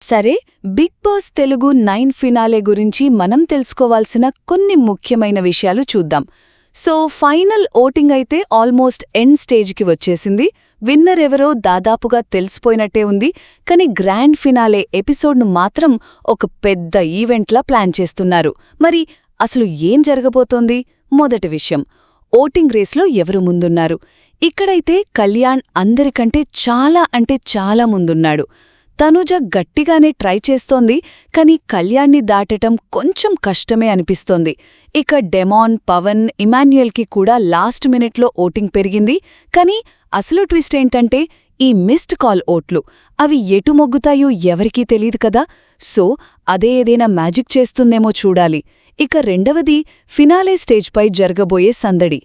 సరే, big boss Telugu 9 finale గురించి మనం తెలుసుకోవాల్సిన కొన్ని ముఖ్యమైన విషయాలు చూద్దాం. సో ఫైనల్ ఓటింగ్ అయితే ఆల్మోస్ట్ ఎండ్ స్టేజ్కి వచ్చేసింది. విన్నర్ ఎవరో దాదాపుగా తెలిసిపోయినట్టే ఉంది. కానీ గ్రాండ్ ఫినాలే ఎపిసోడ్ను మాత్రం ఒక పెద్ద ఈవెంట్లా ప్లాన్ చేస్తున్నారు. మరి అసలు ఏం జరగబోతోంది? మొదటి విషయం, ఓటింగ్ రేస్లో ఎవరు ముందున్నారు? ఇక్కడైతే కళ్యాణ్ అందరికంటే చాలా ముందున్నాడు. తనుజ గట్టిగానే ట్రై చేస్తోంది, కానీ కళ్యాణ్ని దాటటం కొంచెం కష్టమే అనిపిస్తోంది. ఇక డెమాన్, పవన్, ఇమాన్యుయల్కి కూడా లాస్ట్ మినిట్లో ఓటింగ్ పెరిగింది. కానీ అసలు ట్విస్ట్ ఏంటంటే ఈ మిస్డ్ కాల్ ఓట్లు. అవి ఎటు మొగ్గుతాయో ఎవరికీ తెలీదు కదా. సో అదే ఏదైనా మ్యాజిక్ చేస్తుందేమో చూడాలి. ఇక రెండవది, ఫినాలే స్టేజ్పై జరగబోయే సందడి.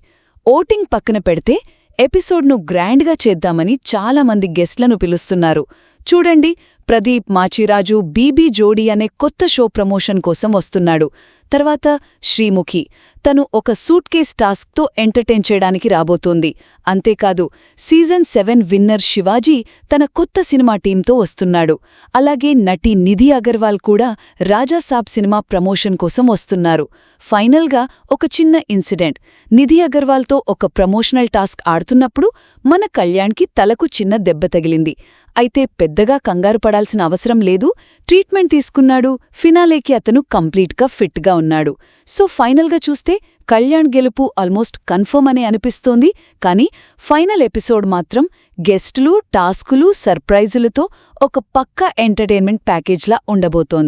ఓటింగ్ పక్కన పెడితే ఎపిసోడ్ను గ్రాండ్గా చేద్దామని చాలామంది గెస్ట్లను పిలుస్తున్నారు. చూడండి, ప్రదీప్ మాచిరాజు బీబీ జోడీ అనే కొత్త షో ప్రమోషన్ కోసం వస్తున్నాడు. తర్వాత శ్రీముఖి, తను ఒక సూట్ కేస్ టాస్క్తో ఎంటర్టైన్ చేయడానికి రాబోతోంది. అంతేకాదు, సీజన్ 7 విన్నర్ శివాజీ తన కొత్త సినిమా టీంతో వస్తున్నాడు. అలాగే నటి నిధి అగర్వాల్ కూడా రాజాసాబ్ సినిమా ప్రమోషన్ కోసం వస్తున్నారు. ఫైనల్గా ఒక చిన్న ఇన్సిడెంట్. నిధి అగర్వాల్తో ఒక ప్రమోషనల్ టాస్క్ ఆడుతున్నప్పుడు మన కళ్యాణ్కి తలకు చిన్న దెబ్బ తగిలింది. అయితే పెద్దగా కంగారు పడాల్సిన అవసరం లేదు. ట్రీట్మెంట్ తీసుకున్నాడు. ఫినాలేకి అతను కంప్లీట్గా ఫిట్గా ఉన్నాడు. సో ఫైనల్గా చూస్తే కళ్యాణ్ గెలుపు ఆల్మోస్ట్ కన్ఫర్మ్ అనే అనిపిస్తోంది. కానీ ఫైనల్ ఎపిసోడ్ మాత్రం గెస్టులు, టాస్కులు, సర్ప్రైజులతో ఒక పక్కా ఎంటర్టైన్మెంట్ ప్యాకేజ్లా ఉండబోతోంది.